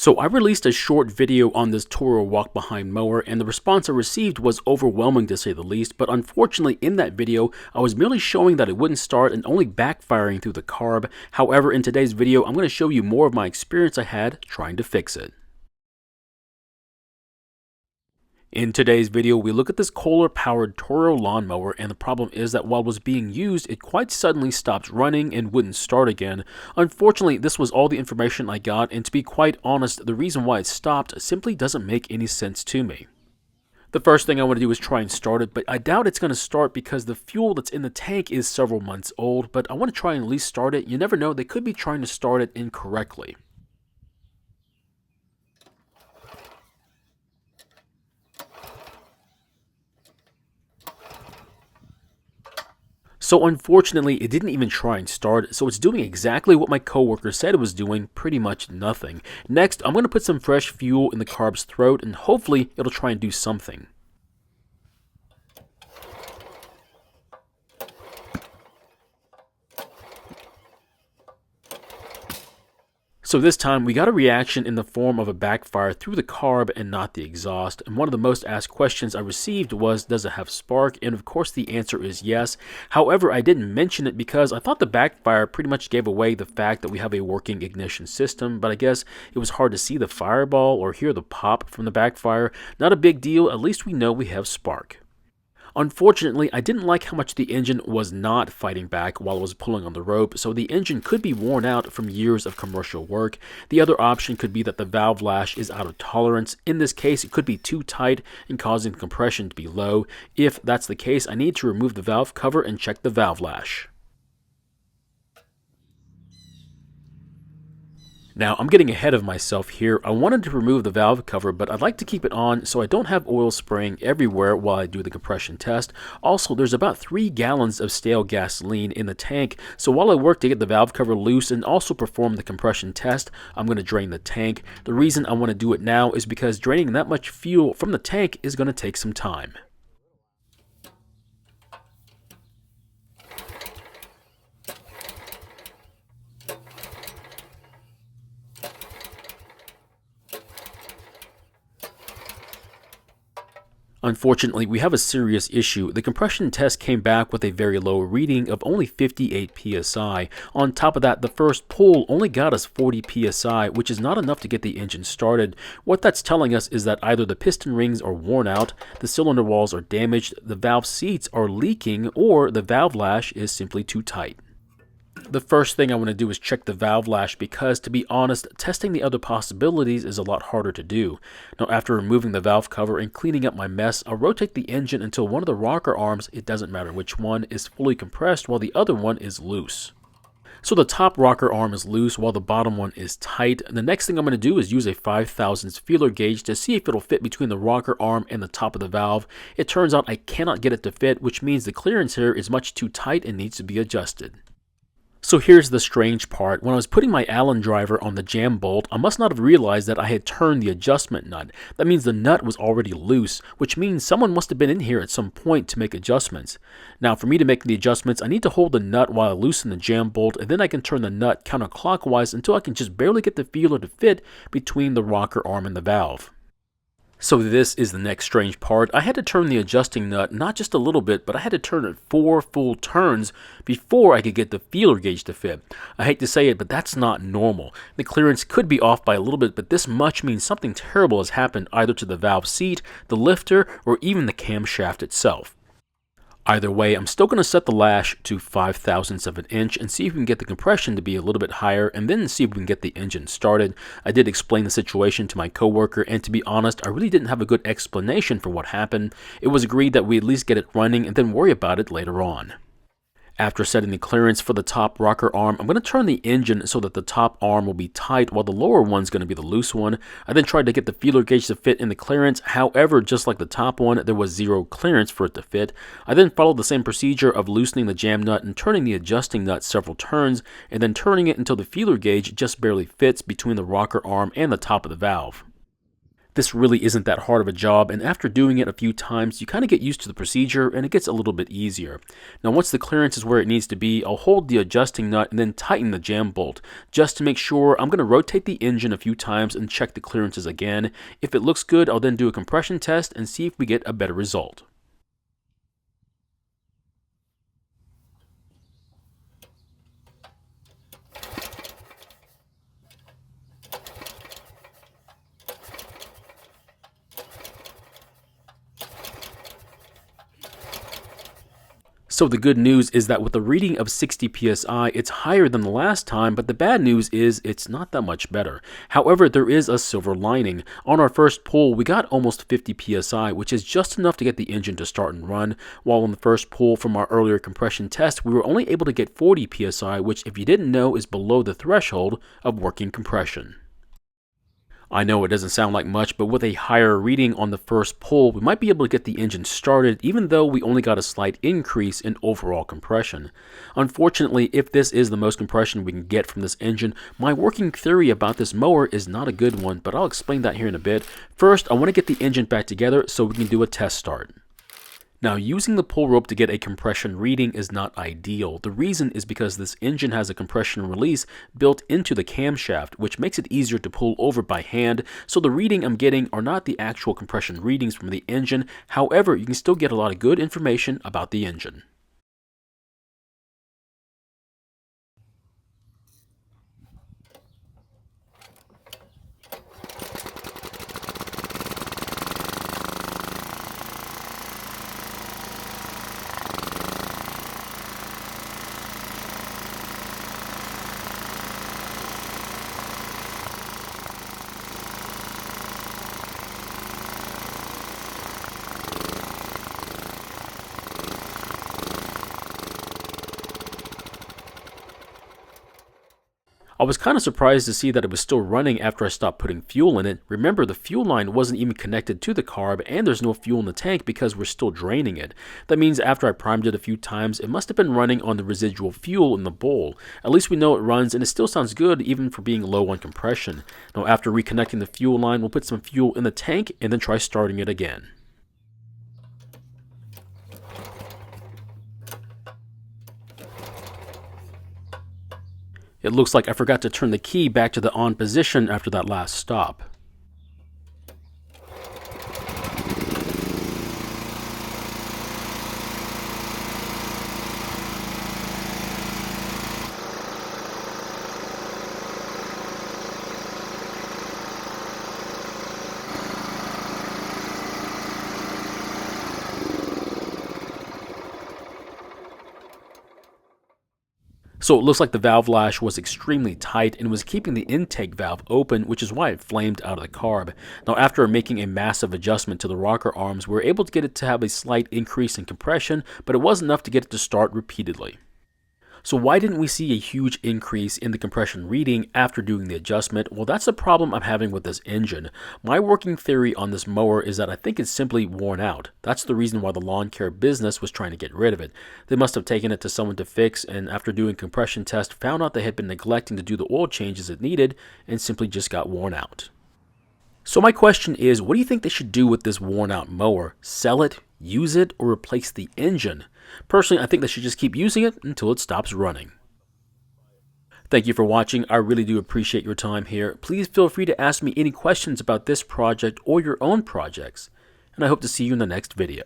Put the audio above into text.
So I released a short video on this Toro walk-behind mower, and the response I received was overwhelming to say the least, but unfortunately in that video I was merely showing that it wouldn't start and only backfiring through the carb. However, in today's video I'm going to show you more of my experience I had trying to fix it. In today's video, we look at this Kohler-powered Toro lawnmower, and the problem is that while it was being used, it quite suddenly stopped running and wouldn't start again. Unfortunately, this was all the information I got, and to be quite honest, the reason why it stopped simply doesn't make any sense to me. The first thing I want to do is try and start it, but I doubt it's going to start because the fuel that's in the tank is several months old, but I want to try and at least start it. You never know, they could be trying to start it incorrectly. So unfortunately, it didn't even try and start, so it's doing exactly what my coworker said it was doing, pretty much nothing. Next, I'm going to put some fresh fuel in the carb's throat, and hopefully it'll try and do something. So this time, we got a reaction in the form of a backfire through the carb and not the exhaust. And one of the most asked questions I received was, does it have spark? And of course the answer is yes. However, I didn't mention it because I thought the backfire pretty much gave away the fact that we have a working ignition system, but I guess it was hard to see the fireball or hear the pop from the backfire. Not a big deal, at least we know we have spark. Unfortunately, I didn't like how much the engine was not fighting back while it was pulling on the rope, so the engine could be worn out from years of commercial work. The other option could be that the valve lash is out of tolerance. In this case, it could be too tight and causing the compression to be low. If that's the case, I need to remove the valve cover and check the valve lash. Now, I'm getting ahead of myself here. I wanted to remove the valve cover, but I'd like to keep it on so I don't have oil spraying everywhere while I do the compression test. Also, there's about 3 gallons of stale gasoline in the tank, so while I work to get the valve cover loose and also perform the compression test, I'm going to drain the tank. The reason I want to do it now is because draining that much fuel from the tank is going to take some time. Unfortunately, we have a serious issue. The compression test came back with a very low reading of only 58 psi. On top of that, the first pull only got us 40 psi, which is not enough to get the engine started. What that's telling us is that either the piston rings are worn out, the cylinder walls are damaged, the valve seats are leaking, or the valve lash is simply too tight. The first thing I want to do is check the valve lash because, to be honest, testing the other possibilities is a lot harder to do. Now, after removing the valve cover and cleaning up my mess, I'll rotate the engine until one of the rocker arms, it doesn't matter which one, is fully compressed while the other one is loose. So the top rocker arm is loose while the bottom one is tight. And the next thing I'm going to do is use a 5/1000 feeler gauge to see if it'll fit between the rocker arm and the top of the valve. It turns out I cannot get it to fit, which means the clearance here is much too tight and needs to be adjusted. So here's the strange part. When I was putting my Allen driver on the jam bolt, I must not have realized that I had turned the adjustment nut. That means the nut was already loose, which means someone must have been in here at some point to make adjustments. Now, for me to make the adjustments, I need to hold the nut while I loosen the jam bolt, and then I can turn the nut counterclockwise until I can just barely get the feeler to fit between the rocker arm and the valve. So this is the next strange part. I had to turn the adjusting nut not just a little bit, but I had to turn it 4 full turns before I could get the feeler gauge to fit. I hate to say it, but that's not normal. The clearance could be off by a little bit, but this much means something terrible has happened either to the valve seat, the lifter, or even the camshaft itself. Either way, I'm still going to set the lash to 5/1000 of an inch and see if we can get the compression to be a little bit higher, and then see if we can get the engine started. I did explain the situation to my coworker, and to be honest, I really didn't have a good explanation for what happened. It was agreed that we at least get it running and then worry about it later on. After setting the clearance for the top rocker arm, I'm going to turn the engine so that the top arm will be tight while the lower one's going to be the loose one. I then tried to get the feeler gauge to fit in the clearance. However, just like the top one, there was zero clearance for it to fit. I then followed the same procedure of loosening the jam nut and turning the adjusting nut several turns, and then turning it until the feeler gauge just barely fits between the rocker arm and the top of the valve. This really isn't that hard of a job, and after doing it a few times, you kind of get used to the procedure and it gets a little bit easier. Now once the clearance is where it needs to be, I'll hold the adjusting nut and then tighten the jam bolt. Just to make sure, I'm going to rotate the engine a few times and check the clearances again. If it looks good, I'll then do a compression test and see if we get a better result. So the good news is that with a reading of 60 psi, it's higher than the last time, but the bad news is it's not that much better. However, there is a silver lining. On our first pull, we got almost 50 psi, which is just enough to get the engine to start and run, while on the first pull from our earlier compression test, we were only able to get 40 psi, which if you didn't know is below the threshold of working compression. I know it doesn't sound like much, but with a higher reading on the first pull, we might be able to get the engine started even though we only got a slight increase in overall compression. Unfortunately, if this is the most compression we can get from this engine, my working theory about this mower is not a good one, but I'll explain that here in a bit. First, I want to get the engine back together so we can do a test start. Now, using the pull rope to get a compression reading is not ideal. The reason is because this engine has a compression release built into the camshaft, which makes it easier to pull over by hand, so the reading I'm getting are not the actual compression readings from the engine. However, you can still get a lot of good information about the engine. I was kind of surprised to see that it was still running after I stopped putting fuel in it. Remember, the fuel line wasn't even connected to the carb, and there's no fuel in the tank because we're still draining it. That means after I primed it a few times, it must have been running on the residual fuel in the bowl. At least we know it runs, and it still sounds good even for being low on compression. Now after reconnecting the fuel line, we'll put some fuel in the tank and then try starting it again. It looks like I forgot to turn the key back to the on position after that last stop. So it looks like the valve lash was extremely tight and was keeping the intake valve open, which is why it flamed out of the carb. Now after making a massive adjustment to the rocker arms, we were able to get it to have a slight increase in compression, but it wasn't enough to get it to start repeatedly. So why didn't we see a huge increase in the compression reading after doing the adjustment? Well, that's the problem I'm having with this engine. My working theory on this mower is that I think it's simply worn out. That's the reason why the lawn care business was trying to get rid of it. They must have taken it to someone to fix, and after doing compression tests, found out they had been neglecting to do the oil changes it needed and simply just got worn out. So my question is, what do you think they should do with this worn out mower? Sell it, use it, or replace the engine? Personally, I think they should just keep using it until it stops running. Thank you for watching. I really do appreciate your time here. Please feel free to ask me any questions about this project or your own projects, and I hope to see you in the next video.